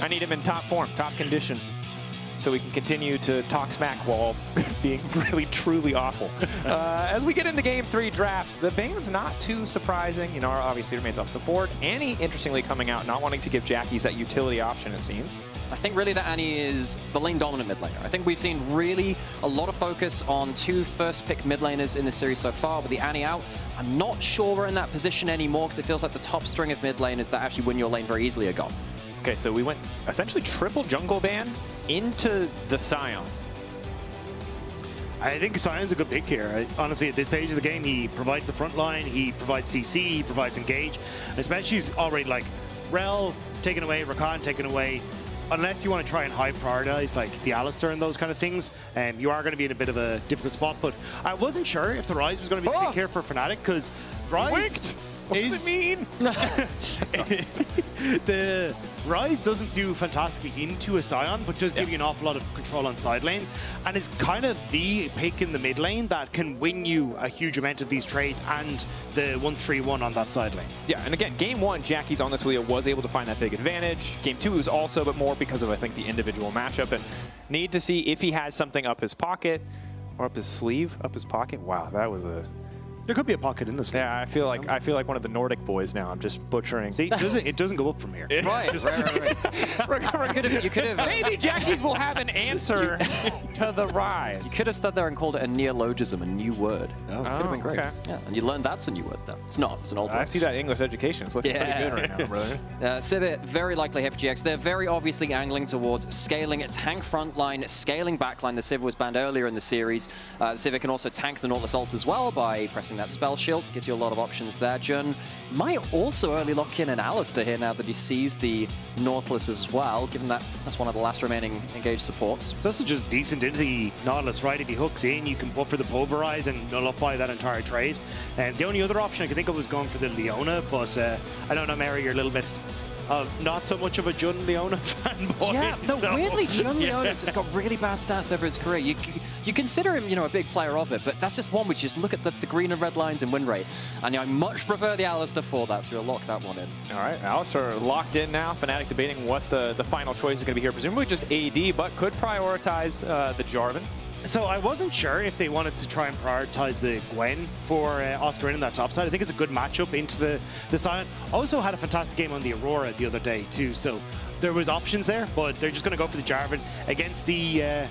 need him in top form, top condition, so we can continue to talk smack while being really, truly awful. As we get into Game 3 drafts, the Vayne's not too surprising. You know, obviously remains off the board. Annie, interestingly, coming out, not wanting to give Jackies that utility option, it seems. I think really that Annie is the lane-dominant mid laner. I think we've seen really a lot of focus on 2 first-pick mid laners in this series so far. With the Annie out, I'm not sure we're in that position anymore because it feels like the top string of mid laners that actually win your lane very easily are gone. Okay, so we went essentially triple jungle ban into the Sion. I think Sion's a good pick here. Honestly, at this stage of the game, he provides the front line, he provides CC, he provides engage. Especially he's already like Rel taken away, Rakan taken away. Unless you want to try and high prioritize like the Alistar and those kind of things, you are going to be in a bit of a difficult spot. But I wasn't sure if the Ryze was going to be the pick here for Fnatic because Ryze What does it mean? The Ryze doesn't do fantastically into a Sion, but does give you an awful lot of control on side lanes, and it's kind of the pick in the mid lane that can win you a huge amount of these trades and the 1-3-1 on that side lane. Yeah, and again, Game 1, Jackie's on this wheel was able to find that big advantage. Game 2 was also, but more because of, I think, the individual matchup, and need to see if he has something up his pocket, or up his sleeve, up his pocket. Wow, that was a... There could be a pocket in the sleeve. Yeah, I feel like one of the Nordic boys now. I'm just butchering. See, it doesn't go up from here. Right. You could have. Maybe Jackies will have an answer to the Ryze. You could have stood there and called it a neologism, a new word. Oh, Could have been great. Okay. Yeah, and you learned that's a new word though. It's not. It's an old word. I see that English education. It's looking pretty good right now, brother. Sivir, very likely FGX. They're very obviously angling towards scaling tank front line, scaling backline. The Sivir was banned earlier in the series. Sivir can also tank the Nautilus ult as well by pressing that spell shield. Gives you a lot of options there. Jun might also early lock in an Alistar here now that he sees the Nautilus as well, given that that's one of the last remaining engaged supports. It's also just decent into the Nautilus, right? If he hooks in, you can buffer the Pulverize and nullify that entire trade. And the only other option I could think of was going for the Leona, but I don't know, Mary, you're a little bit not so much of a Jun Leona fanboy. Yeah, no, so, weirdly, Jun Leona's just got really bad stats over his career. You consider him, you know, a big player of it, but that's just one which is look at the green and red lines and win rate. And I much prefer the Alistar for that, so we'll lock that one in. All right, Alistar locked in now. Fnatic debating what the final choice is going to be here. Presumably just AD, but could prioritize the Jarvan. So I wasn't sure if they wanted to try and prioritize the Gwen for Oscarinin in that top side. I think it's a good matchup into the Sion. Also had a fantastic game on the Aurora the other day too, so there was options there, but they're just going to go for the Jarvan against the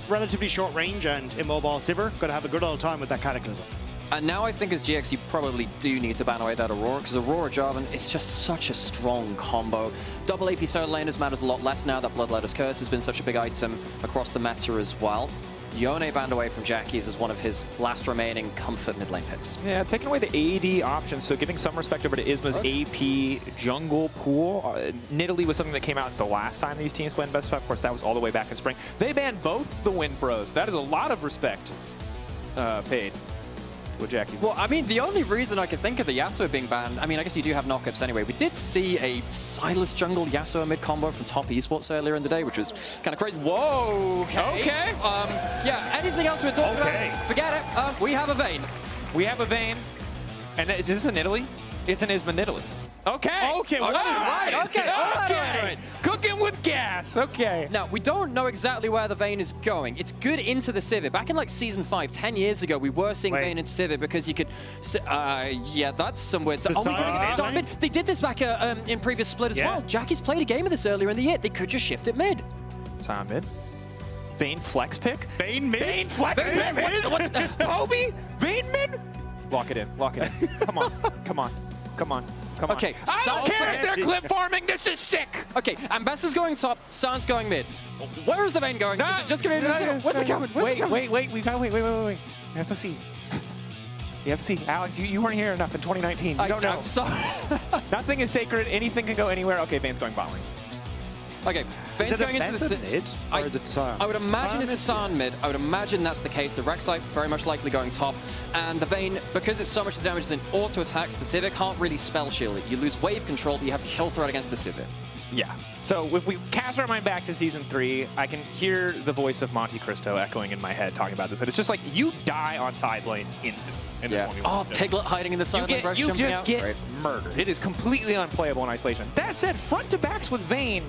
relatively short range and immobile Sivir. Going to have a good old time with that Cataclysm. And now I think as GX you probably do need to ban away that Aurora, because Aurora Jarvan is just such a strong combo. Double AP solo laners matters a lot less now that Bloodletter's Curse has been such a big item across the meta as well. Yone banned away from Jackies as one of his last remaining comfort mid lane picks. Yeah, taking away the AD option, so giving some respect over to Isma's AP jungle pool. Nidalee was something that came out the last time these teams played in Best of 5. Of course, that was all the way back in spring. They banned both the Wind Bros. That is a lot of respect paid. Jackies. Well, I mean, the only reason I could think of the Yasuo being banned, I mean, I guess you do have knockups anyway. We did see a Silas jungle Yasuo mid combo from Top Esports earlier in the day, which was kind of crazy. Whoa, okay. Yeah, anything else we're talking about? Forget it. We have a Vayne. We have a Vayne. And is this a Nidalee? It's an Isma Nidalee. Okay. Okay, well, right. Okay. Cooking with gas. Okay. Now, we don't know exactly where the Vayne is going. It's good into the Sivir. Back in like Season 5, 10 years ago, we were seeing Vayne and Sivir because you could... yeah, that's some weird stuff. Oh, we got to get started mid. They did this back in previous split as well. Jackie's played a game of this earlier in the year. They could just shift it mid. Sion mid. Vayne flex pick. Vayne mid? Vayne flex pick? Poby? Vayne mid? Lock it in. Lock it in. Come on. Come on. Come on. Come on. Okay, I don't care if they're clip farming. This is sick. Okay, Ambessa's going top, Sion's going mid. Where is the Vayne going? Is it just going to be What's it coming? Wait. We gotta wait. We have to see. You have to see. Alex, you weren't here enough in 2019. You don't know. I'm sorry. Nothing is sacred. Anything can go anywhere. Okay, Vayne's going bot lane. Okay, Vayne's going into the mid, or is it Sion? I would imagine it's a Sion mid. I would imagine that's the case. The Rek'Sai very much likely going top. And the Vayne, because it's so much damage, then auto attacks, the Sivir can't really spell shield it. You lose wave control, but you have kill threat against the Sivir. Yeah. So if we cast our mind back to Season 3, I can hear the voice of Monte Cristo echoing in my head talking about this. And it's just like, you die on side lane instant in this 1v1. Oh, Piglet hiding in the side lane, you just get murdered. It is completely unplayable in isolation. That said, front to backs with Vayne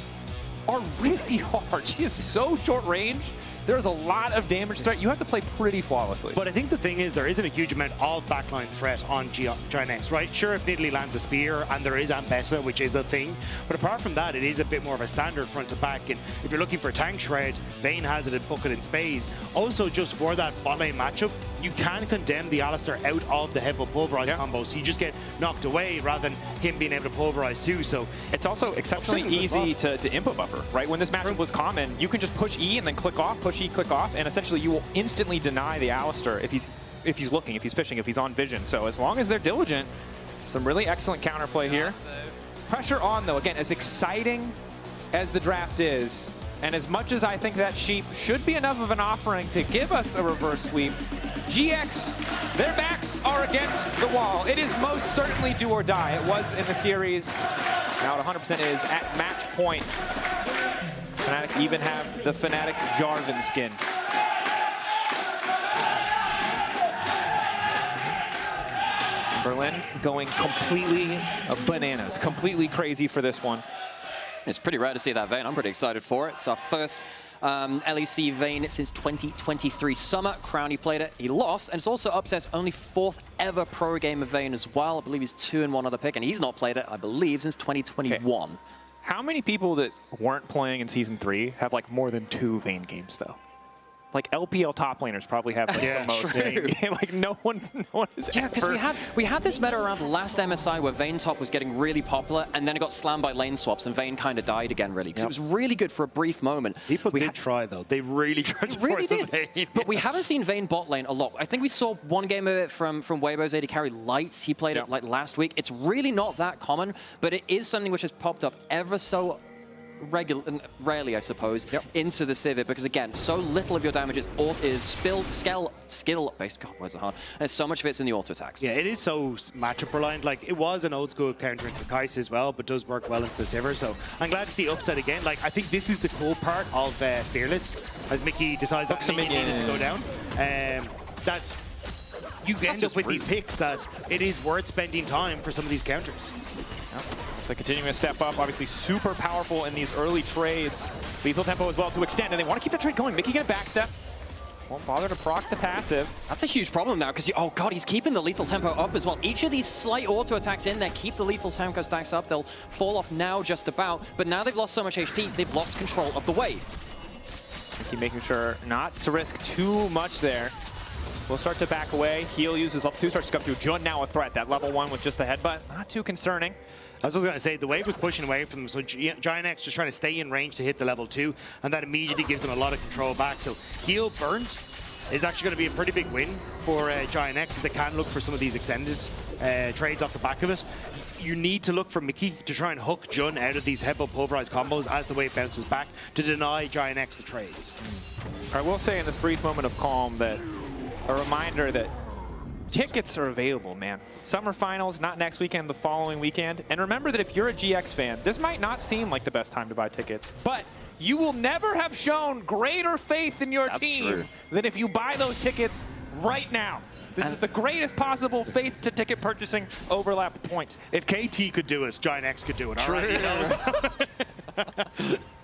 are really hard. She is so short range. There's a lot of damage threat. You have to play pretty flawlessly. But I think the thing is, there isn't a huge amount of backline threat on GIANTX, right? Sure, if Nidalee lands a spear, and there is Ambessa, which is a thing, but apart from that, it is a bit more of a standard front to back. And if you're looking for tank shred, Vayne has it in bucket and spades. Also, just for that bot lane matchup, you can condemn the Alistar out of the headbutt pulverize combo, so you just get knocked away rather than him being able to pulverize too. So it's also exceptionally easy to input buffer, right? When this matchup was common, you can just push E and then click off, push E, click off, and essentially you will instantly deny the Alistar if he's looking, if he's fishing, if he's on vision. So as long as they're diligent, some really excellent counterplay here. Pressure on though, again, as exciting as the draft is, and as much as I think that sheep should be enough of an offering to give us a reverse sweep, GX, their backs are against the wall. It is most certainly do or die. It was in the series. Now it 100% is at match point. Fnatic even have the Fnatic Jarvan skin. Berlin going completely bananas, completely crazy for this one. It's pretty rare to see that Vayne. I'm pretty excited for it. It's our first LEC Vayne since 2023 summer. Crowny played it, he lost, and it's also Upset's only 4th ever pro game of Vayne as well. I believe he's 2-1 other pick, and he's not played it, I believe, since 2021. Okay. How many people that weren't playing in Season 3 have like more than 2 Vayne games though? Like LPL top laners probably have like the most Vayne game. Like no one is Yeah, because we had this meta around the last MSI where Vayne top was getting really popular, and then it got slammed by lane swaps, and Vayne kind of died again, really. Because it was really good for a brief moment. People did try, though. They really tried to force the Vayne. But we haven't seen Vayne bot lane a lot. I think we saw one game of it from Weibo's AD carry Lights. He played it like last week. It's really not that common, but it is something which has popped up ever so rarely, I suppose, into the Sivir, because again, so little of your damage is skill-based. God, why is it hard? And so much of it's in the auto attacks. Yeah, it is so matchup reliant. Like, it was an old school counter into the Kai'Sa as well, but does work well into the Sivir. So I'm glad to see Upset again. Like, I think this is the cool part of Fearless, as Mickey decides that he needed to go down. That's you end up with these picks that it is worth spending time for some of these counters. So continuing to step up, obviously super powerful in these early trades. Lethal tempo as well to extend, and they want to keep that trade going. Mickey get a backstep. Won't bother to proc the passive. That's a huge problem now, because oh god, he's keeping the lethal tempo up as well. Each of these slight auto attacks in there keep the lethal tempo stacks up. They'll fall off now just about, but now they've lost so much HP, they've lost control of the wave. Mickey making sure not to risk too much there. We'll start to back away. Heal uses level 2, starts to come through. Jun now a threat. That level 1 with just the headbutt, not too concerning. As I was going to say, the wave was pushing away from them, so GIANTX just trying to stay in range to hit the level 2, and that immediately gives them a lot of control back. So heal burnt is actually going to be a pretty big win for GIANTX, as they can look for some of these extended trades off the back of it. You need to look for Mickey to try and hook Jun out of these headbutt pulverized combos as the wave bounces back to deny GIANTX the trades. I will say in this brief moment of calm that a reminder that tickets are available, man. Summer Finals, not next weekend, the following weekend. And remember that if you're a GX fan, this might not seem like the best time to buy tickets, but you will never have shown greater faith in your team than if you buy those tickets right now. This is the greatest possible faith to ticket purchasing overlap point. If KT could do it, GIANTX could do it. All right?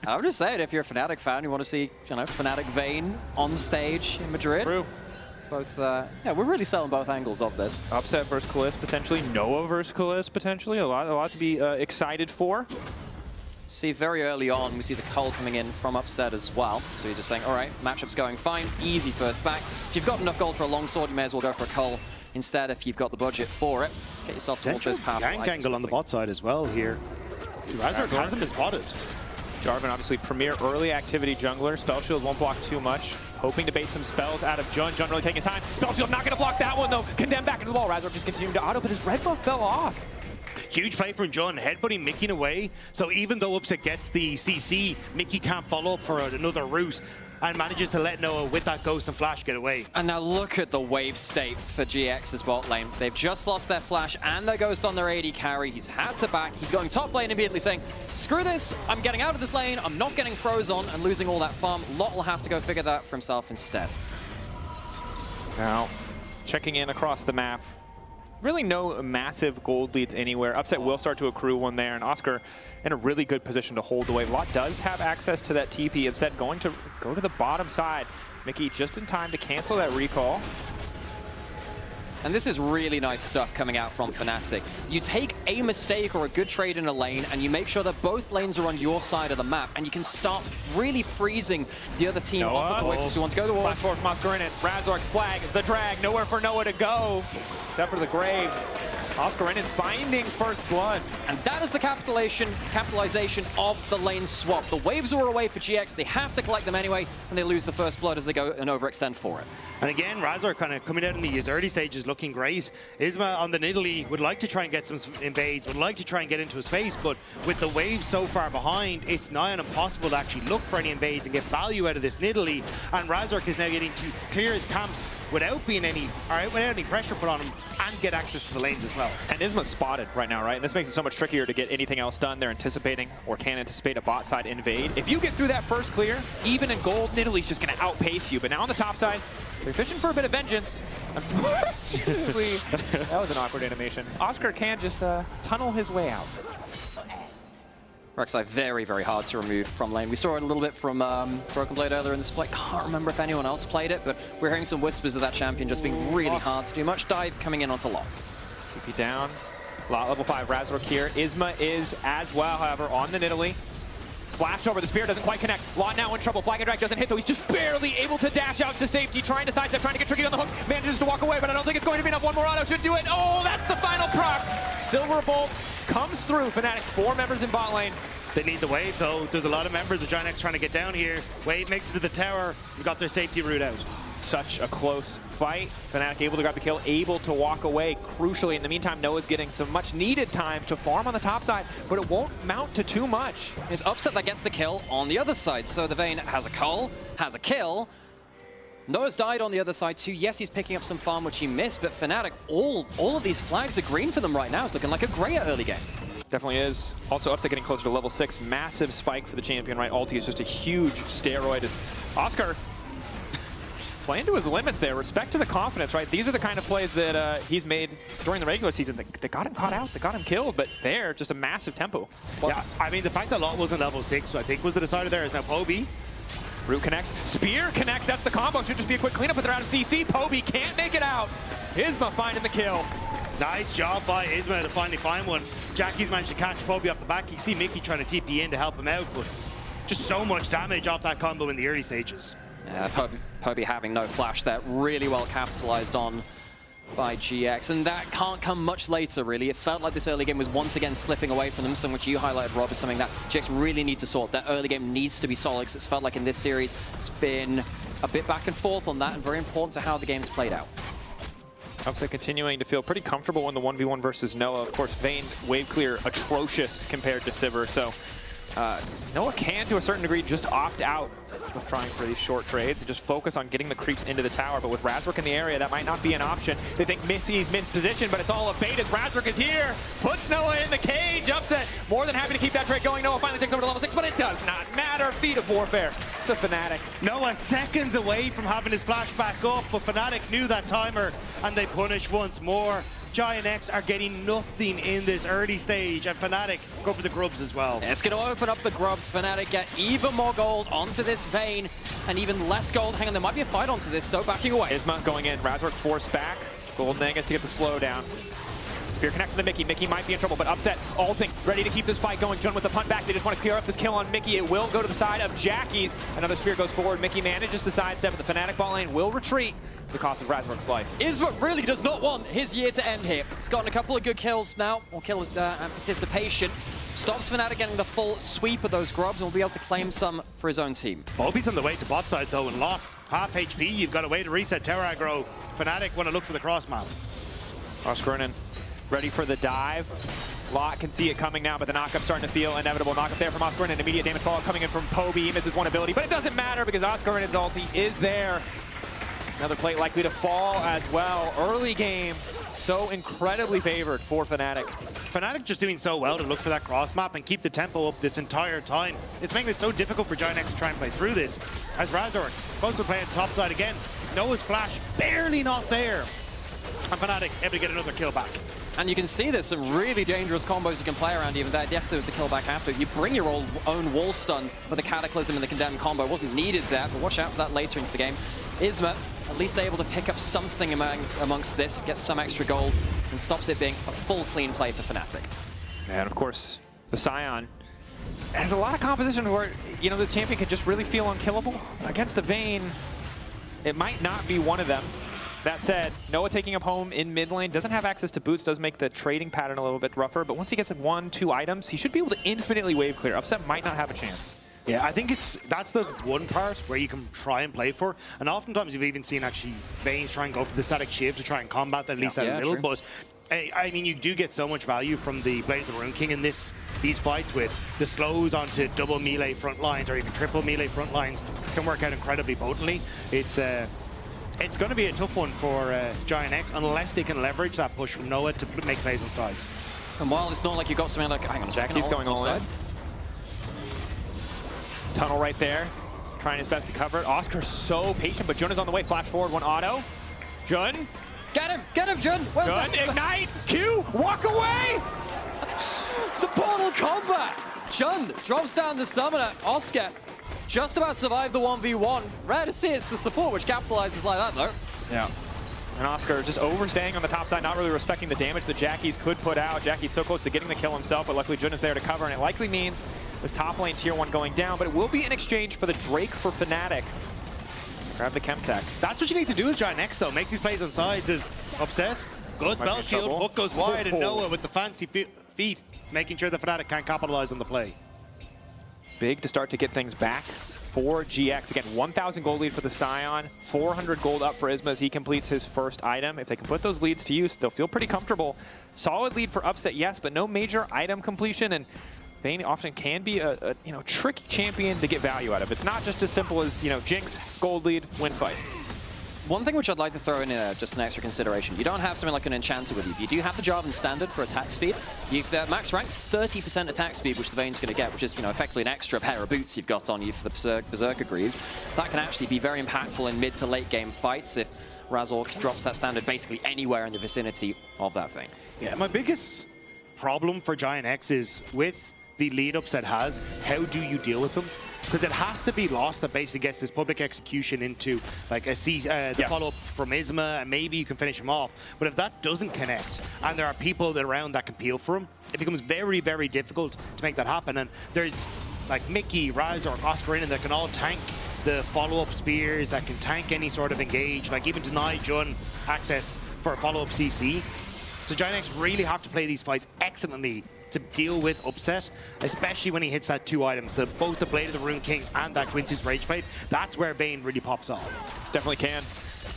I'm just saying, if you're a Fnatic fan, you want to see, Fnatic Vayne on stage in Madrid. True. Both, yeah, we're really selling both angles of this. Upset versus Kalist potentially, Noah versus Kalist potentially, a lot to be excited for. See, very early on, we see the cull coming in from Upset as well. So he's just saying, all right, matchup's going fine, easy first back. If you've got enough gold for a longsword, you may as well go for a cull instead if you've got the budget for it. Get yourself towards those powerful gank angle on the bot side as well here. Razork hasn't been spotted. Jarvan, obviously, premier early activity jungler. Spell Shield won't block too much. Hoping to bait some spells out of Jun. Jun really taking his time. Spell Shield not going to block that one, though. Condemned back into the wall. Razork just continuing to auto, but his red buff fell off. Huge play from Jun, headbutting Mickey away. So even though Upset gets the CC, Mickey can't follow up for another route and manages to let Noah with that Ghost and Flash get away. And now look at the wave state for GX's bot lane. They've just lost their Flash and their Ghost on their AD carry. He's had to back. He's going top lane immediately saying, screw this, I'm getting out of this lane, I'm not getting froze on and losing all that farm. Lot will have to go figure that for himself instead. Now, checking in across the map. really no massive gold leads anywhere. Upset will start to accrue one there, and Oscar in a really good position to hold the wave. Lot does have access to that TP. Instead, going to go to the bottom side. Mikyx just in time to cancel that recall. And this is really nice stuff coming out from Fnatic. You take a mistake or a good trade in a lane, and you make sure that both lanes are on your side of the map, and you can start really freezing the other team off the choices who want to go towards. Flash forward from Oscarinin. Razork flag, the drag, nowhere for Noah to go, except for the grave. Oscarinin finding first blood. And that is the capitalization of the lane swap. The waves are away for GX, they have to collect them anyway, and they lose the first blood as they go and overextend for it. And again, Razork kind of coming out in these early stages looking great. Isma on the Nidalee would like to try and get some invades, would like to try and get into his face, but with the waves so far behind, it's nigh on impossible to actually look for any invades and get value out of this Nidalee. And Razork is now getting to clear his camps without any pressure put on him and get access to the lanes as well. And Isma's spotted right now, right? And this makes it so much trickier to get anything else done. They're anticipating or can anticipate a bot side invade. If you get through that first clear, even in gold, Nidalee's just going to outpace you. But now on the top side, they're fishing for a bit of vengeance. Unfortunately, that was an awkward animation. Oscar can just tunnel his way out. Rek'Sai very, very hard to remove from lane. We saw it a little bit from Broken Blade earlier in the split. Can't remember if anyone else played it, but we're hearing some whispers of that champion just being really hard to do. Much dive coming in onto Lot. TP down. Lot level 5 Razork here. Isma is as well, however, on the Nidalee. Flash over, the spear doesn't quite connect. Lot now in trouble. Flag and drag doesn't hit though. He's just barely able to dash out to safety. Trying to sidestep, trying to get tricky on the hook. Manages to walk away, but I don't think it's going to be enough. One more auto should do it. Oh, that's the final proc. Silver Bolts comes through. Fnatic, 4 members in bot lane. They need the wave though. There's a lot of members of GIANTX trying to get down here. Wave makes it to the tower. We got their safety route out. Such a close fight. Fnatic able to grab the kill, able to walk away. Crucially, in the meantime, Noah's getting some much needed time to farm on the top side, but it won't mount to too much. It's Upset that gets the kill on the other side. So the Vayne has a cull, has a kill. Noah's died on the other side too. Yes, he's picking up some farm, which he missed, but Fnatic, all of these flags are green for them right now. It's looking like a great early game. Definitely is. Also, Upset getting closer to level 6. Massive spike for the champion, right? Ulti is just a huge steroid. As Oscar playing to his limits there. Respect to the confidence, right? These are the kind of plays that he's made during the regular season that got him caught out, that got him killed, but they're just a massive tempo. Plus, yeah, I mean, the fact that Lot wasn't level 6, I think, was the decider there. Is now Poby. Root connects. Spear connects. That's the combo. Should just be a quick cleanup, but they're out of CC. Poby can't make it out. Isma finding the kill. Nice job by Isma to finally find one. Jackie's managed to catch Poby off the back. You see Mikyx trying to TP in to help him out, but just so much damage off that combo in the early stages. Yeah, Poby having no flash there, really well capitalized on by GX, and that can't come much later, really. It felt like this early game was once again slipping away from them, something which you highlighted, Rob, is something that GX really need to sort. That early game needs to be solid, because it's felt like in this series, it's been a bit back and forth on that, and very important to how the game's played out. Upset continuing to feel pretty comfortable in the 1v1 versus Noah. Of course, Vayne wave clear atrocious compared to Sivir, so Noah can, to a certain degree, just opt out of trying for these short trades and just focus on getting the creeps into the tower. But with Razork in the area, that might not be an option. They think Missy's Min's position, but it's all a bait as Razork is here. Puts Noah in the cage. Upset more than happy to keep that trade going. Noah finally takes over to level 6, but it does not matter. Feat of warfare to Fnatic. Noah seconds away from having his flash back up, but Fnatic knew that timer and they punish once more. GIANTX are getting nothing in this early stage, and Fnatic go for the grubs as well. It's going to open up the grubs. Fnatic get even more gold onto this Vayne, and even less gold. Hang on, there might be a fight onto this, though, backing away. Isma going in. Razork forced back. Golden gets to get the slowdown. Spear connects to the Mikyx. Mikyx might be in trouble, but Upset ulting, ready to keep this fight going. Jun with the punt back. They just want to clear up this kill on Mikyx. It will go to the side of Jackie's. Another spear goes forward. Mikyx manages to sidestep, but the Fnatic ball lane will retreat at the cost of Razork's life. Isma really does not want his year to end here. He's gotten a couple of good kills now, or kills and participation. Stops Fnatic getting the full sweep of those grubs, and will be able to claim some for his own team. Poby's on the way to bot side though, and Lot, half HP. You've got a way to reset tower aggro. Fnatic want to look for the cross map. Oscarinin ready for the dive. Lot can see it coming now, but the knockup starting to feel inevitable. Knockup there from Oscarinin. Immediate damage fallout coming in from Poby. He misses one ability, but it doesn't matter because Oscarin's ulti is there. Another plate likely to fall as well. Early game, so incredibly favored for Fnatic. Fnatic just doing so well to look for that cross map and keep the tempo up this entire time. It's making it so difficult for GIANTX to try and play through this. As Razork supposed to play on top side again. Noah's flash barely not there. and Fnatic able to get another kill back. And you can see there's some really dangerous combos you can play around even there. Yes, there was the kill back after. You bring your own wall stun for the Cataclysm and the Condemned combo. It wasn't needed there, but watch out for that later into the game. Isma at least able to pick up something amongst this, gets some extra gold, and stops it being a full clean play for Fnatic. And of course, the Sion has a lot of composition where, you know, this champion could just really feel unkillable. Against the Vayne, it might not be one of them. That said, Noah taking up home in mid lane, doesn't have access to boots, does make the trading pattern a little bit rougher, but once he gets 1-2 items, he should be able to infinitely wave clear. Upset might not have a chance. Yeah, I think that's the one part where you can try and play for, and oftentimes you've even seen actually Vayne try and go for the static shiv to try and combat at least a little, true. But I mean, you do get so much value from the Blade of the Rune King in these fights with the slows onto double melee front lines or even triple melee front lines can work out incredibly potently. It's going to be a tough one for GIANTX unless they can leverage that push from Noah to make plays on sides. And while it's not like you've got something like, hang on a second, He's going all in. Tunnel right there, trying his best to cover it. Oscar's so patient, but Jun is on the way. Flash forward, one auto. Jun. Get him, Jun! Jun, ignite! Q, walk away! Supportal combat! Jun drops down the summoner. Oscar just about survived the 1v1. Rare to see it's the support which capitalizes like that, though. Yeah. And Oscar just overstaying on the top side, not really respecting the damage that Jackies could put out. Jackie's so close to getting the kill himself, but luckily Jun is there to cover, and it likely means this top lane tier 1 going down, but it will be in exchange for the Drake for Fnatic. Grab the chem tech. That's what you need to do with GIANTX though. Make these plays on sides is Upset. Good spell shield, hook goes wide, and Noah with the fancy feet, making sure the Fnatic can't capitalize on the play. Big to start to get things back for GX. Again, 1,000 gold lead for the Sion, 400 gold up for Isma as he completes his first item. If they can put those leads to use, they'll feel pretty comfortable. Solid lead for Upset, yes, but no major item completion, and Vayne often can be a tricky champion to get value out of. It's not just as simple as, Jinx, gold lead, win fight. One thing which I'd like to throw in just an extra consideration. You don't have something like an Enchanter with you. You do have the Jarvan standard for attack speed. Max rank's 30% attack speed, which the Vayne's going to get, which is effectively an extra pair of boots you've got on you for the Berserker Greaves. That can actually be very impactful in mid to late game fights if Razork drops that standard basically anywhere in the vicinity of that Vayne. Yeah, my biggest problem for GIANTX is with the lead Upset has, how do you deal with them? Because it has to be lost that basically gets this public execution into like the follow-up from Isma, and maybe you can finish him off. But if that doesn't connect, and there are people around that can peel for him, it becomes very, very difficult to make that happen. And there's like Mikyx, Ryze, or Oscarinin that can all tank the follow-up spears, that can tank any sort of engage, like even deny Jun access for a follow-up CC. So GIANTX really have to play these fights excellently to deal with Upset, especially when he hits that 2 items, both the Blade of the Rune King and that Quincy's Rage Blade. That's where Vayne really pops off. Definitely can.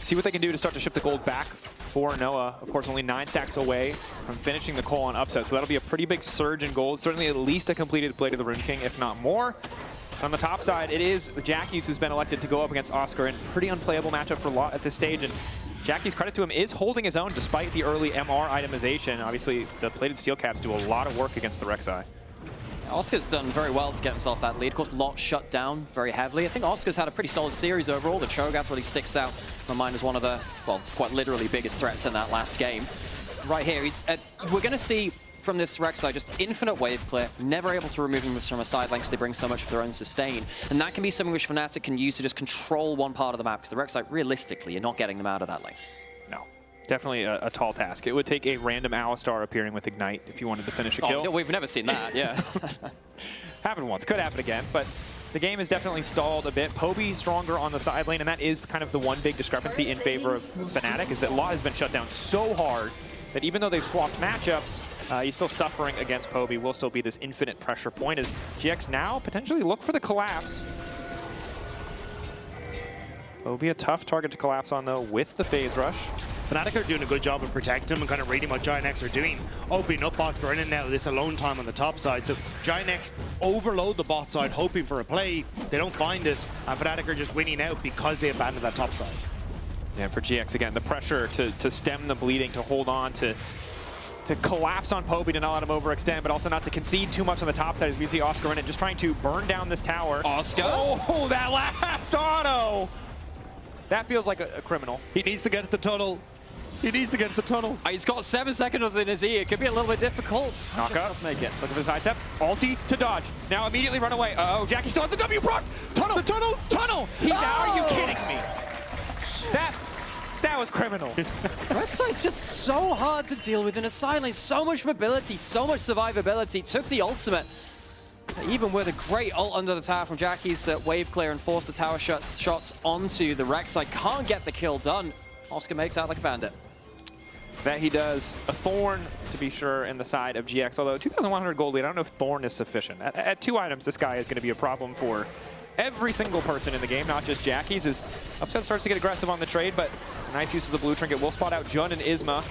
See what they can do to start to ship the gold back for Noah. Of course, only 9 stacks away from finishing the call on Upset, so that'll be a pretty big surge in gold. Certainly at least a completed Blade of the Rune King, if not more. On the top side, it is Jackies who's been elected to go up against Oscar in pretty unplayable matchup for Lot at this stage. And Jackies, credit to him, is holding his own despite the early MR itemization. Obviously, the plated steel caps do a lot of work against the Rek'Sai. Oscar's done very well to get himself that lead. Of course, Lot shut down very heavily. I think Oscar's had a pretty solid series overall. The Cho'Gath really sticks out in my mind as one of the, well, quite literally biggest threats in that last game. Right here, we're going to see from this Rek'Sai just infinite wave clear, never able to remove him from a side lane because they bring so much of their own sustain. And that can be something which Fnatic can use to just control one part of the map, because the Rek'Sai, realistically, you're not getting them out of that lane. No. Definitely a tall task. It would take a random Alistar appearing with Ignite if you wanted to finish a kill. No, we've never seen that, yeah. Happened once, could happen again, but the game is definitely stalled a bit. Poby stronger on the side lane, and that is kind of the one big discrepancy in favor of Fnatic, is that Lot has been shut down so hard that even though they've swapped matchups, he's still suffering against Poby. Will still be this infinite pressure point as GX now potentially look for the collapse. Poby a tough target to collapse on though with the phase rush. Fnatic are doing a good job of protecting him and kind of reading what GIANTX are doing, opening up Oscarinin now this alone time on the top side. So GIANTX overload the bot side hoping for a play. They don't find it, and Fnatic are just winning out because they abandoned that top side. Yeah, for GX again, the pressure to stem the bleeding, to hold on, to collapse on Poby, to not let him overextend, but also not to concede too much on the top side as we see Oscarinin just trying to burn down this tower. Oscar! Oh, that last auto! That feels like a criminal. He needs to get at the tunnel. He needs to get to the tunnel. He's got 7 seconds in his E. It could be a little bit difficult. Knock up. Let's make it. Look at the side step. Ulti to dodge. Now immediately run away. Uh-oh, Jackie still has the W procced. Tunnel. The tunnels. Tunnel. He's out. Are you kidding me? That was criminal. Rek'Sai's just so hard to deal with in a side lane. So much mobility, so much survivability. Took the ultimate. Even with a great ult under the tower from Jackie's wave clear and force the tower shots onto the Rek'Sai. Can't get the kill done. Oscar makes out like a bandit. That he does. A Thorn, to be sure, in the side of GX. Although 2,100 gold lead, I don't know if Thorn is sufficient. At 2 items, this guy is going to be a problem for every single person in the game, not just Jackie's. As Upset starts to get aggressive on the trade, but nice use of the blue trinket. Will spot out Jun and Isma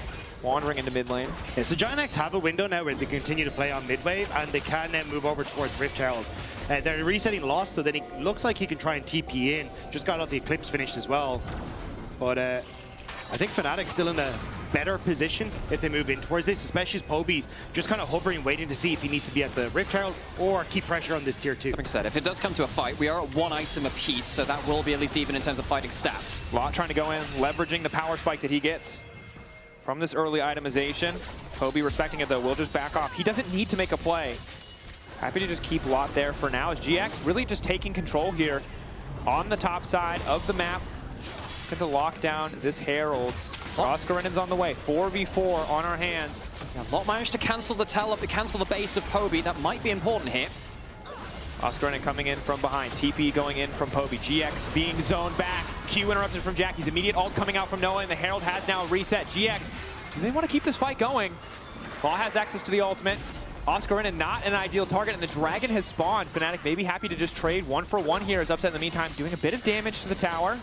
wandering into mid lane. Yeah, so GIANTX have a window now where they continue to play on mid wave, and they can then move over towards Rift Herald. They're resetting Lost, so then it looks like he can try and TP in. Just got out the Eclipse finished as well. But I think Fnatic's still in a better position if they move in towards this, especially as Poby's just kind of hovering, waiting to see if he needs to be at the Rift Herald or keep pressure on this tier 2. Like I said, if it does come to a fight, we are at 1 item apiece, so that will be at least even in terms of fighting stats. Lot trying to go in, leveraging the power spike that he gets from this early itemization. Poby respecting it though, will just back off. He doesn't need to make a play. Happy to just keep Lot there for now, as GX really just taking control here on the top side of the map. Going to lock down this Herald. Oscarin's on the way. 4v4 on our hands. Yeah, Lot managed to cancel the cancel the base of Poby. That might be important here. Oscarinin coming in from behind. TP going in from Poby. GX being zoned back. Q interrupted from Jackie's. Immediate ult coming out from Noah, and the Herald has now reset. GX, do they want to keep this fight going? Law has access to the ultimate. Oscarinin not an ideal target, and the Dragon has spawned. Fnatic may be happy to just trade 1 for 1 here, as Upset in the meantime doing a bit of damage to the tower.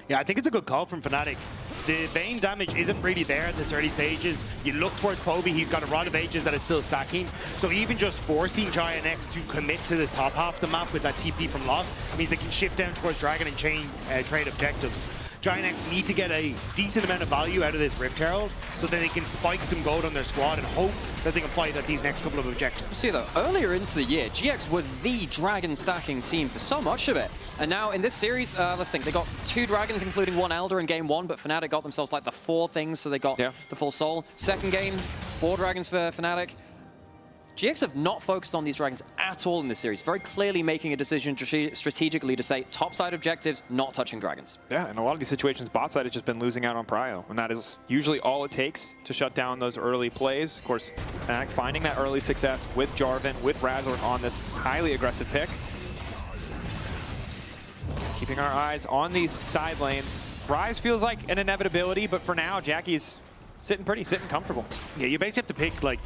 Yeah, I think it's a good call from Fnatic. The Vayne damage isn't really there at this early stages. You look towards Poby, he's got a Rod of Ages that is still stacking. So even just forcing GIANTX to commit to this top half of the map with that TP from Lost means they can shift down towards Dragon and trade objectives. GIANTX need to get a decent amount of value out of this Rift Herald so that they can spike some gold on their squad and hope that they can fight at these next couple of objectives. See though, earlier into the year, GX were the Dragon stacking team for so much of it. And now in this series, let's think, they got 2 Dragons, including 1 Elder in game 1, but Fnatic got themselves like the 4 things, so they got the full soul. Second game, 4 Dragons for Fnatic. GX have not focused on these Dragons at all in this series, very clearly making a decision strategically to say topside objectives, not touching Dragons. Yeah, in a lot of these situations, bot side has just been losing out on prio, and that is usually all it takes to shut down those early plays. Of course, Fnatic finding that early success with Jarvan, with Razork on this highly aggressive pick. Keeping our eyes on these side lanes. Ryze feels like an inevitability, but for now, Jackie's sitting comfortable. Yeah, you basically have to pick like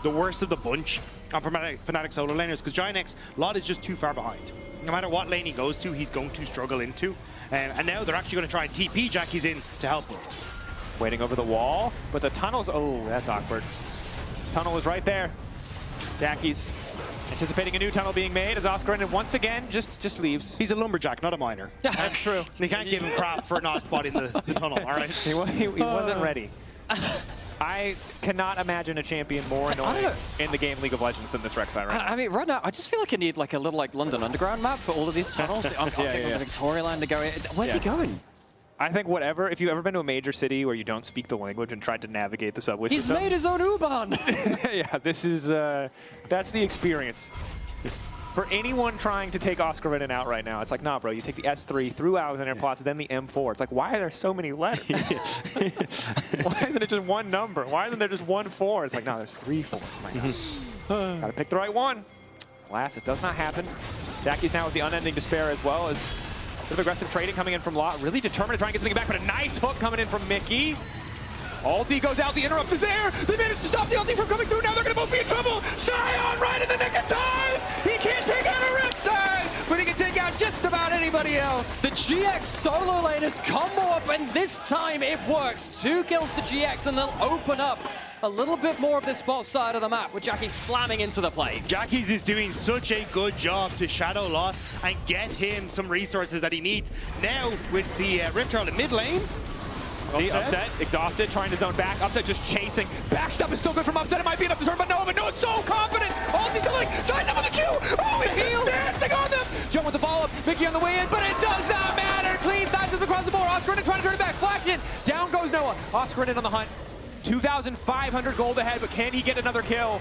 the worst of the bunch on Fnatic solo laners, because GIANTX, Lot is just too far behind. No matter what lane he goes to, he's going to struggle into. And now they're actually going to try and TP Jackie's in to help him. Waiting over the wall, but the tunnel's, oh, that's awkward. Tunnel is right there. Jackie's anticipating a new tunnel being made as Oscarinin once again just leaves. He's a lumberjack, not a miner. That's true. They can't give him crap for not spotting the tunnel, all right? He wasn't ready. I cannot imagine a champion more annoying in the game League of Legends than this Rek'Sai right now. I mean, right now, I just feel like I need like a little like London Underground map for all of these tunnels. I'm thinking of Victoria Land to go in. Where's he going? I think whatever, if you've ever been to a major city where you don't speak the language and tried to navigate the subway system. He's made his own U-Bahn! Yeah, this is, that's the experience. For anyone trying to take Oscarinin out right now, it's like, nah, bro, you take the S3 through Alexander Platz, then the M4. It's like, why are there so many letters? Why isn't it just one number? Why isn't there just 1 4? It's like, no, there's 3 4s. My God. Gotta pick the right one. Alas, it does not happen. Jackie's now with the unending despair as well as a bit of aggressive trading coming in from Lot. Really determined to try and get something back, but a nice hook coming in from Mikyx. Ulti goes out, the interrupt is there! They managed to stop the ulti from coming through, now they're gonna both be in trouble! Sion right in the nick of time! He can't take out a Rek'Sai, but he can take out just about anybody else! The GX solo lane has come up, and this time it works. 2 kills to GX, and they'll open up a little bit more of this bot side of the map with Jackie slamming into the play. Jackie's is doing such a good job to shadow Lost and get him some resources that he needs. Now, with the Rift Herald in mid lane, Upset, exhausted, trying to zone back. Upset just chasing. Backstep is still good from Upset. It might be enough to turn, but Noah's so confident. Ulti's going, signs up with the Q. Oh, he's dancing on them. Jump with the follow-up. Mikyx on the way in, but it does not matter. Clean sides across the board. Oscarinin trying to turn it back. Flash in. Noah. Oscarinin on the hunt. 2,500 gold ahead, but can he get another kill?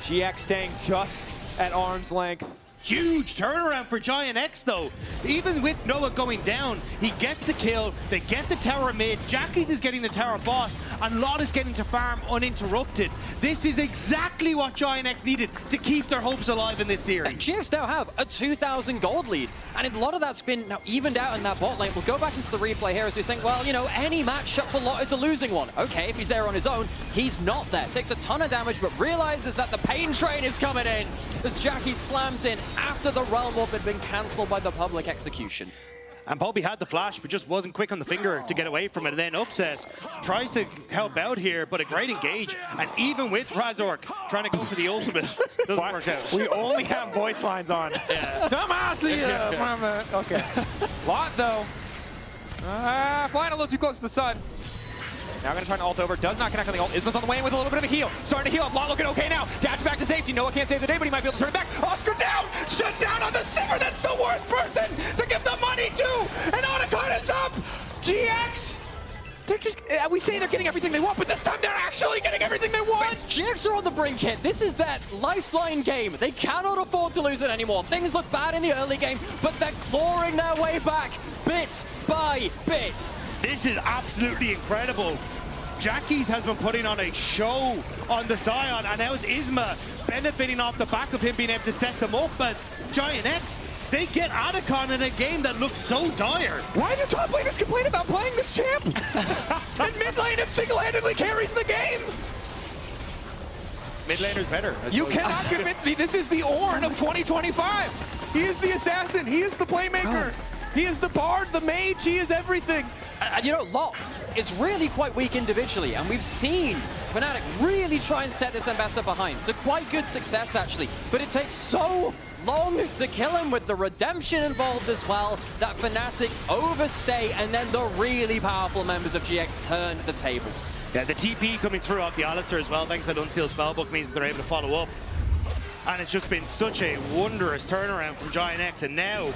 GX staying just at arm's length. Huge turnaround for GIANTX though. Even with Noah going down, he gets the kill, they get the tower mid, Jackie's is getting the tower bot, and Lot is getting to farm uninterrupted. This is exactly what GIANTX needed to keep their hopes alive in this series. And GX now have a 2,000 gold lead, and a lot of that's been now evened out in that bot lane. We'll go back into the replay here as we're saying, well, you know, any matchup for Lot is a losing one. Okay, if he's there on his own, he's not there. Takes a ton of damage, but realizes that the pain train is coming in as Jackie slams in after the Realm Warp had been cancelled by the public execution. And Poby had the flash, but just wasn't quick on the finger to get away from it. And then Upset tries to help out here, but a great engage. And even with Razork trying to go for the ultimate, doesn't work out. We only have voice lines on. Yeah. Come on, see ya. Okay. Lot, though. Flying a little too close to the sun. Now going to try and ult over. Does not connect on the ult. Isma's on the way in with a little bit of a heal. Starting to heal up. Lot looking okay now. Dash back to safety. Noah can't save the day, but he might be able to turn it back. Oscar down! Shut down on the Sivir! That's the worst person to give the money to! And Odoamne is up! GX! They're just... we say they're getting everything they want, but this time they're actually getting everything they want! GX are on the brink here. This is that lifeline game. They cannot afford to lose it anymore. Things look bad in the early game, but they're clawing their way back bit by bit. This is absolutely incredible. Jackie's has been putting on a show on the Sion, and now it's Isma benefiting off the back of him being able to set them up. But GIANTX, they get Adacon in a game that looks so dire. Why do top laners complain about playing this champ? And mid lane it single-handedly carries the game! Mid laner's better. You cannot convince me this is the Ornn of 2025. He is the assassin. He is the playmaker. He is the bard, the mage. He is everything. And you know, Lot is really quite weak individually, and we've seen Fnatic really try and set this Ambessa behind to quite good success, actually. But it takes so long to kill him with the redemption involved as well that Fnatic overstay, and then the really powerful members of GX turn the tables. Yeah, the TP coming through off the Alistar as well, thanks to that Unsealed Spellbook, means that they're able to follow up. And it's just been such a wondrous turnaround from GIANTX, and now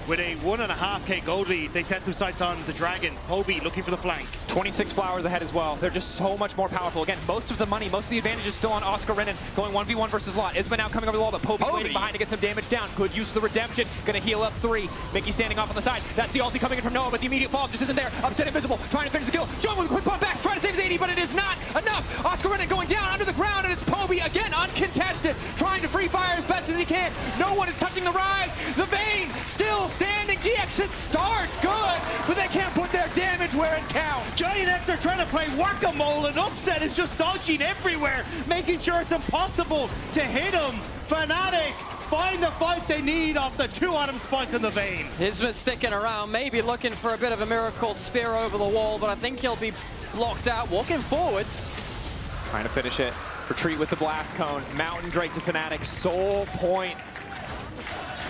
with a 1.5k gold lead, they set their sights on the Dragon. Poby looking for the flank. 26 flowers ahead as well. They're just so much more powerful. Again, most of the money, most of the advantage is still on Oscarinin, going 1v1 versus Lot. Isma now coming over the wall, but Poby waiting behind to get some damage down. Good use of the redemption. Gonna heal up 3. Mikyx standing off on the side. That's the ulti coming in from Noah, but the immediate fall just isn't there. Upset invisible, trying to finish the kill. Sion with a quick pump back, trying to save his 80, but it is not enough. Oscarinin going down under the ground, and it's Poby again uncontested, trying to free fire as best as he can. No one is touching the Ryze. The Vayne still standing. GX should start good, but they can't put their damage where it counts. GIANTX are trying to play whack-a-mole, and Upset is just dodging everywhere, making sure it's impossible to hit him. Fnatic find the fight they need off the 2-item spike on the Vayne. Isma sticking around, maybe looking for a bit of a miracle spear over the wall, but I think he'll be blocked out, walking forwards. Trying to finish it. Retreat with the blast cone. Mountain Drake to Fnatic. Soul point.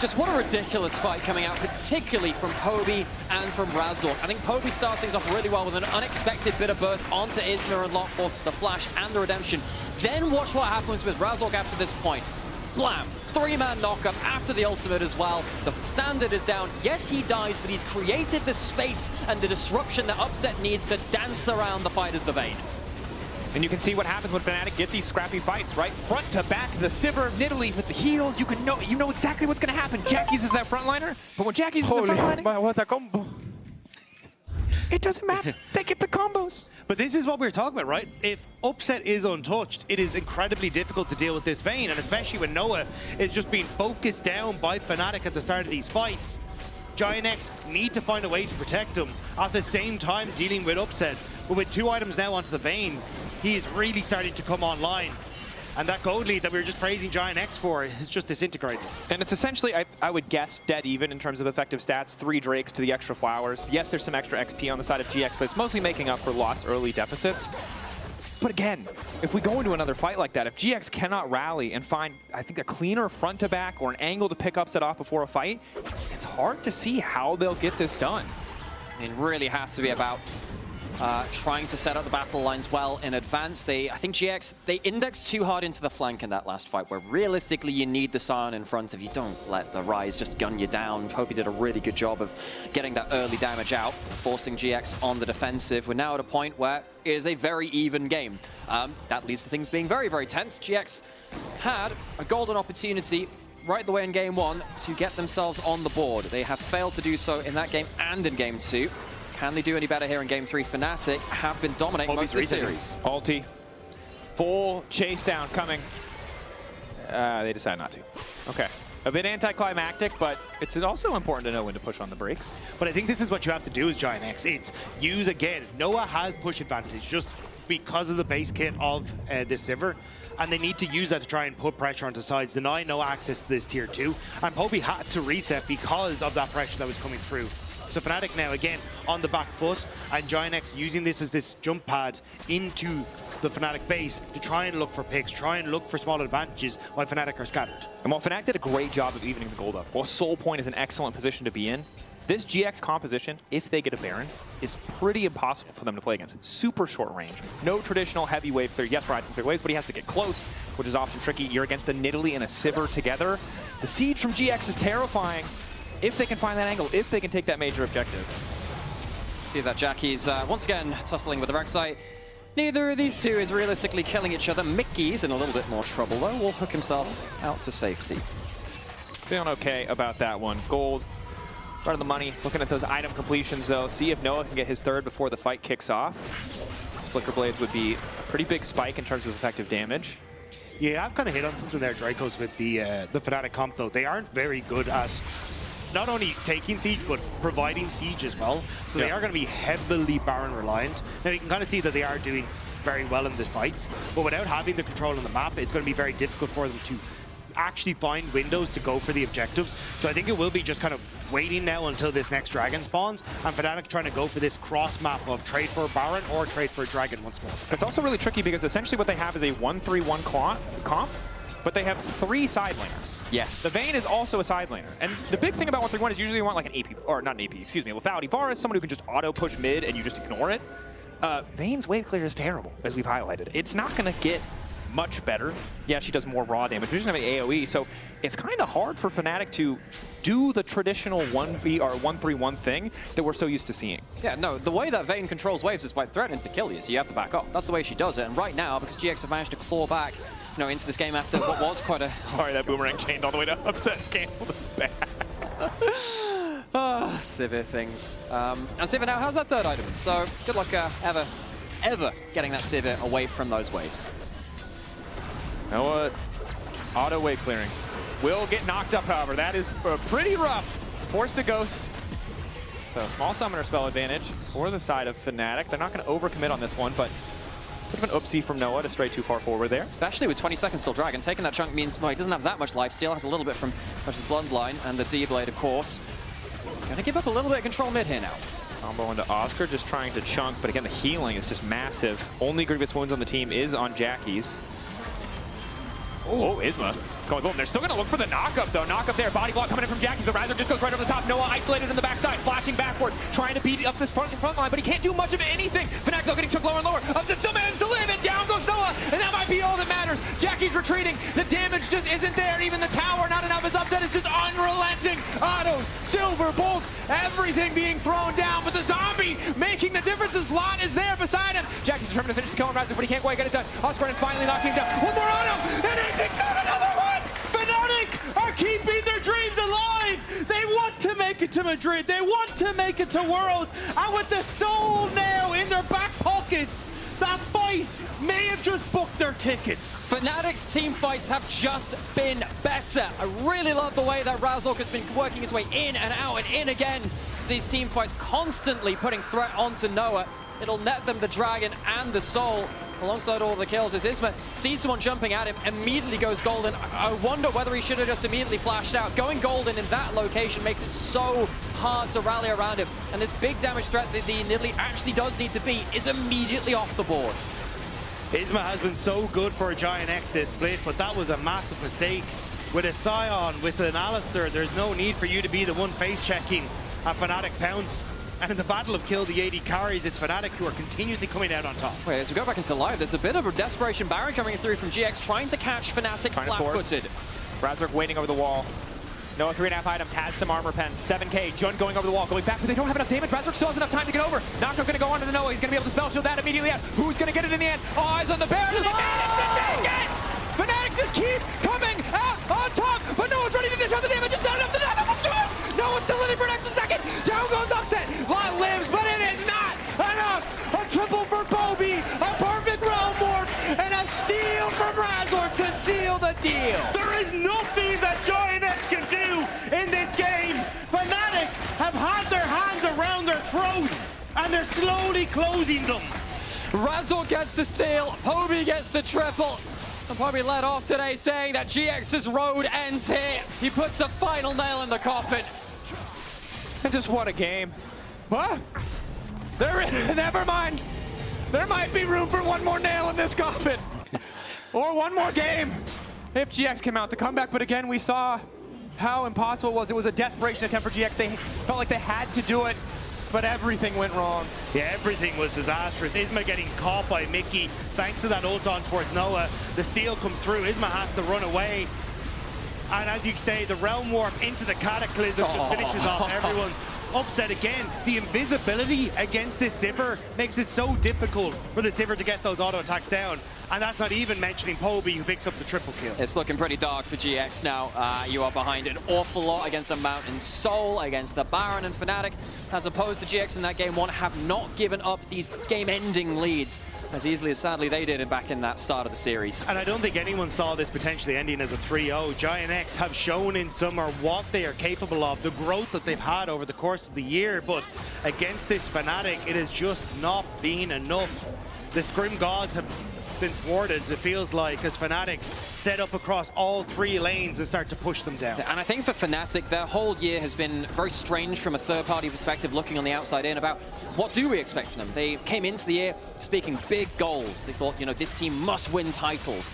Just what a ridiculous fight coming out, particularly from Poby and from Razork. I think Poby starts things off really well with an unexpected bit of burst onto Isma, and Lot forces the flash and the redemption. Then watch what happens with Razork after this point. Blam! 3-man knockup after the ultimate as well. The standard is down. Yes, he dies, but he's created the space and the disruption that Upset needs to dance around the fight as the Vayne. And you can see what happens when Fnatic get these scrappy fights, right? Front to back, the Sivir, Nidalee with the heals. You know exactly what's going to happen. Jackie's is that frontliner, but when Jackie's is the frontliner, what a combo! It doesn't matter. They get the combos. But this is what we're talking about, right? If Upset is untouched, it is incredibly difficult to deal with this Vayne, and especially when Noah is just being focused down by Fnatic at the start of these fights. GIANTX need to find a way to protect him at the same time dealing with Upset. But with 2 items now onto the Vayne, he is really starting to come online. And that gold lead that we were just praising GIANTX for is just disintegrated. And it's essentially, I would guess, dead even in terms of effective stats. 3 Drakes to the extra flowers. Yes, there's some extra XP on the side of GX, but it's mostly making up for Lot's early deficits. But again, if we go into another fight like that, if GX cannot rally and find, I think, a cleaner front to back or an angle to pick Upset off before a fight, it's hard to see how they'll get this done. It really has to be about trying to set up the battle lines well in advance. I think GX, they indexed too hard into the flank in that last fight, where realistically you need the Sion in front of you. Don't let the Ryze just gun you down. Poby did a really good job of getting that early damage out, forcing GX on the defensive. We're now at a point where it is a very even game. That leads to things being very, very tense. GX had a golden opportunity right the way in game 1 to get themselves on the board. They have failed to do so in that game and in game 2. Can they do any better here in game 3? Fnatic have been dominating most of the series. Ulti. Full chase down coming. They decide not to. Okay. A bit anticlimactic, but it's also important to know when to push on the brakes. But I think this is what you have to do as GIANTX. It's use again. Noah has push advantage just because of the base kit of this Sivir. And they need to use that to try and put pressure onto sides, deny Noah access to this tier 2. And Poby had to reset because of that pressure that was coming through. So Fnatic now again on the back foot, and GIANTX using this as this jump pad into the Fnatic base to try and look for picks, try and look for small advantages while Fnatic are scattered. And while Fnatic did a great job of evening the gold up, while Soul Point is an excellent position to be in, this GX composition, if they get a Baron, is pretty impossible for them to play against. Super short range. No traditional heavy wave clear. Yes, Ryze can clear waves, but he has to get close, which is often tricky. You're against a Nidalee and a Sivir together. The siege from GX is terrifying. If they can find that angle, if they can take that major objective. See that Jackie's once again tussling with the Rek'Sai. Neither of these two is realistically killing each other. Mikyx in a little bit more trouble though, will hook himself out to safety. Feeling okay about that one. Gold, right on the money. Looking at those item completions though. See if Noah can get his third before the fight kicks off. Flicker Blades would be a pretty big spike in terms of effective damage. Yeah, I've kind of hit on something there, Drakos, with the Fnatic comp though. They aren't very good at not only taking siege, but providing siege as well. So they are going to be heavily Baron reliant. Now you can kind of see that they are doing very well in the fights, but without having the control on the map, it's going to be very difficult for them to actually find windows to go for the objectives. So I think it will be just kind of waiting now until this next dragon spawns, and Fnatic trying to go for this cross map of trade for a Baron or trade for a dragon once more. It's also really tricky because essentially what they have is a 1-3-1 comp, but they have 3 side laners. Yes. The Vayne is also a side laner. And the big thing about 1-3-1 is usually you want like an AP, or not an AP, excuse me, without Ibarra, someone who can just auto push mid and you just ignore it. Vayne's wave clear is terrible, as we've highlighted. It's not going to get much better. Yeah, she does more raw damage, but she doesn't have an AoE, so it's kind of hard for Fnatic to do the traditional 1v or 1-3-1 thing that we're so used to seeing. Yeah, no, the way that Vayne controls waves is by threatening to kill you, so you have to back off. That's the way she does it, and right now, because GX have managed to claw back into this game after what was quite a... Sorry, that boomerang chained all the way to upset and cancel this back. Sivir things. And Sivir now has that third item, so good luck ever getting that Sivir away from those waves. Noah, auto wave clearing. Will get knocked up, however. That is pretty rough. Forced to ghost. So small summoner spell advantage for the side of Fnatic. They're not going to overcommit on this one, but bit of an oopsie from Noah to stray too far forward there. Especially with 20 seconds till Dragon. Taking that chunk means, well, he doesn't have that much life. Still has a little bit from his Bloodline and the D-Blade, of course. Gonna give up a little bit of control mid here now. Combo into Oscar, just trying to chunk, but again, the healing is just massive. Only Grievous Wounds on the team is on Jackie's. Oh, Isma going golden. They're still going to look for the knock-up, though. Knock-up there. Body block coming in from Jackie's. The Razork just goes right over the top. Noah isolated in the backside, flashing backwards, trying to beat up this front line, but he can't do much of anything. Fnatic though getting took lower and lower. Upset still managed to live, and down goes Noah, and that might be all that matters. Jackie's retreating. The damage just isn't there. Even the tower, not enough. His upset is just unrelenting. Autos, silver bolts, everything being thrown down, but the zombie making the difference. His lot is there beside him. Jackie's determined to finish the kill on Razork, but he can't quite get it done. Oscarinin finally knocking him down. One more auto, and he's got another one! Fnatic are keeping their dreams alive! They want to make it to Madrid, they want to make it to Worlds, and with the soul now in their back pockets, that fight may have just booked their tickets. Fnatic's team fights have just been better. I really love the way that Razork has been working his way in and out and in again. So these team fights constantly putting threat onto Noah. It'll net them the Dragon and the Soul. Alongside all the kills is Isma. Sees someone jumping at him, immediately goes golden. I wonder whether he should have just immediately flashed out. Going golden in that location makes it so hard to rally around him. And this big damage threat that the Nidalee actually does need to beat is immediately off the board. Isma has been so good for a GIANTX this split, but that was a massive mistake. With a Sion, with an Alistar, there's no need for you to be the one face checking a Fnatic pounce. And in the battle of kill the AD carries, it's Fnatic who are continuously coming out on top. Wait, as we go back into live, there's a bit of a desperation Baron coming through from GX, trying to catch Fnatic flat-footed. Razork waiting over the wall. Noah 3.5 items, has some armor pen. 7k, Jun going over the wall, going back, but they don't have enough damage. Razork still has enough time to get over. Nocto gonna go onto the Noah. He's gonna be able to spell shield that immediately out. Who's gonna get it in the end? All eyes on the Baron, and they managed to take it! Fnatic just keep coming out on top, but no one's ready to dish out the damage. It's not enough to no one's still living for an extra second. Down goes Upset. Lot lives, but it is not enough. A triple for Poby, a perfect realm morph, and a steal from Razork to seal the deal. There is nothing that GIANTX can do in this game. Fnatic have had their hands around their throats, and they're slowly closing them. Razork gets the steal, Poby gets the triple. And Poby led off today saying that GX's road ends here. He puts a final nail in the coffin. And just what a game. What? Never mind. There might be room for one more nail in this coffin. Or one more game. If GX came out the comeback, but again, we saw how impossible it was. It was a desperation attempt for GX. They felt like they had to do it, but everything went wrong. Yeah, everything was disastrous. Isma getting caught by Mikyx. Thanks to that ult on towards Noah, the steal comes through. Isma has to run away. And as you say, the Realm Warp into the Cataclysm just finishes off everyone. Upset again. The invisibility against this Sivir makes it so difficult for the Sivir to get those auto attacks down. And that's not even mentioning Poby, who picks up the triple kill. It's looking pretty dark for GX now. You are behind an awful lot against a Mountain Soul, against the Baron and Fnatic, as opposed to GX in that game one have not given up these game-ending leads as easily as sadly they did back in that start of the series. And I don't think anyone saw this potentially ending as a 3-0. GIANTX have shown in summer what they are capable of, the growth that they've had over the course of the year, but against this Fnatic, it has just not been enough. The Scrim Gods have been thwarted, it feels like, as Fnatic set up across all three lanes and start to push them down. And I think for Fnatic, their whole year has been very strange from a third-party perspective, looking on the outside in about what do we expect from them. They came into the year speaking big goals. They thought, you know, this team must win titles.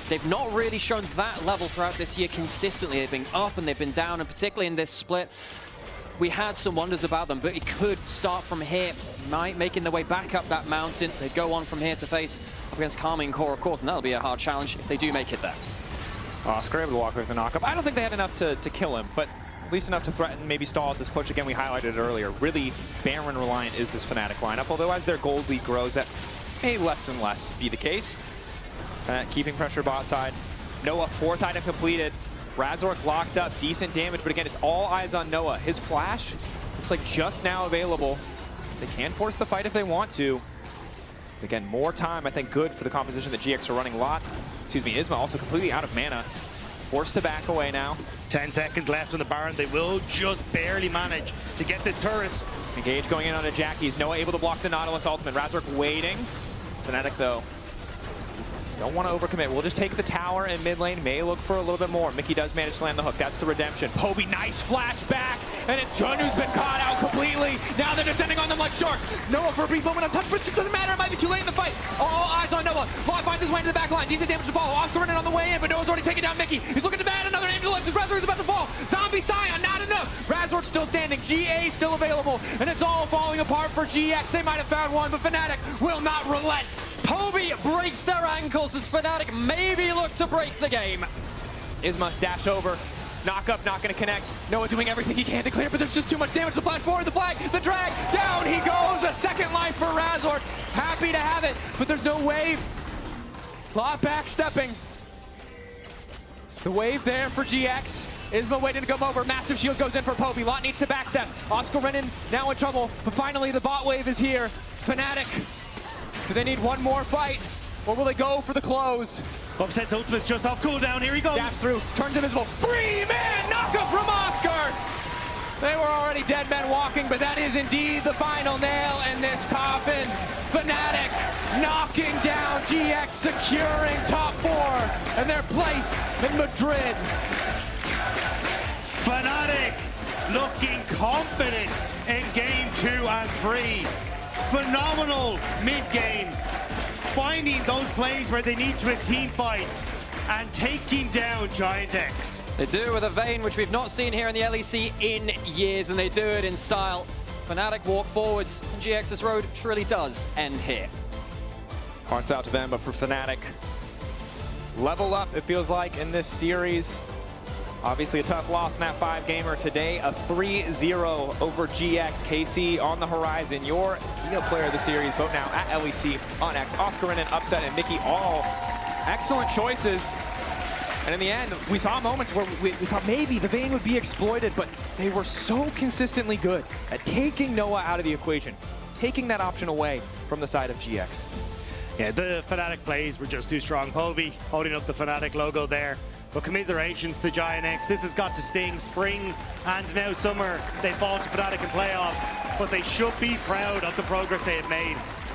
They've not really shown that level throughout this year consistently. They've been up and they've been down, and particularly in this split, we had some wonders about them, but it could start from here, making their way back up that mountain. They go on from here to face up against Carmine Core, of course, and that'll be a hard challenge if they do make it there. Oscar able to walk with the knockup. I don't think they had enough to kill him, but at least enough to threaten, maybe stall at this push. Again, we highlighted it earlier. Really Baron reliant is this Fnatic lineup, although as their gold lead grows, that may less and less be the case. Keeping pressure bot side. Noah, 4th item completed. Razork locked up, decent damage, but again, it's all eyes on Noah. His flash looks like just now available. They can force the fight if they want to. Again, more time, I think, good for the composition that GX are running. Isma also completely out of mana. Forced to back away now. 10 seconds left on the Baron. They will just barely manage to get this turret. Engage going in on a Jackie's. Noah able to block the Nautilus ultimate. Razork waiting. Fnatic, though, don't want to overcommit. We'll just take the tower in mid lane. May look for a little bit more. Mikyx does manage to land the hook. That's the redemption. Poby, nice flash back. And it's Jun who's been caught out completely. Now they're descending on them like sharks. Noah for a brief moment untouched, but it doesn't matter. It might be too late in the fight. All eyes on Noah. Vaughn finds his way into the back line. Decent damage to follow. Oscarinin on the way in, but Noah's already taken down Mikyx. He's looking to bat another ambulance. Razork is about to fall. Zombie Sion, not enough. Razork still standing. GA still available. And it's all falling apart for GX. They might have found one, but Fnatic will not relent. Poby breaks their ankles as Fnatic maybe look to break the game. Isma dash over. Knock up, not going to connect. Noah doing everything he can to clear, but there's just too much damage. The flash forward, the flag, the drag, down he goes. A second life for Razork. Happy to have it, but there's no wave. Lot backstepping. The wave there for GX. Isma waiting to come over. Massive shield goes in for Poby. Lot needs to backstep. Oscarinin now in trouble, but finally the bot wave is here. Fnatic, do they need one more fight, or will they go for the close? Upset's ultimate's just off cooldown. Here he goes. Dash through, turns invisible. Free man knockup from Oscar. They were already dead men walking, but that is indeed the final nail in this coffin. Fnatic knocking down GX, securing top 4 and their place in Madrid. Fnatic looking confident in game 2 and 3. Phenomenal mid-game. Finding those plays where they need to win team fights and taking down GIANTX. They do with a Vayne, which we've not seen here in the LEC in years, and they do it in style. Fnatic walk forwards, and GX's road truly does end here. Hearts out to them, but for Fnatic, level up, it feels like, in this series. Obviously a tough loss in that 5-gamer today, a 3-0 over GX. KC on the horizon, your Keo player of the series. Vote now at LEC on X. Oscarinin, Upset, and Mikyx, all excellent choices. And in the end, we saw moments where we thought maybe the Vayne would be exploited, but they were so consistently good at taking Noah out of the equation, taking that option away from the side of GX. Yeah, the Fnatic plays were just too strong. Poby holding up the Fnatic logo there. But commiserations to GIANTX. This has got to sting. Spring and now summer, they fall to Fnatic in playoffs, but they should be proud of the progress they have made.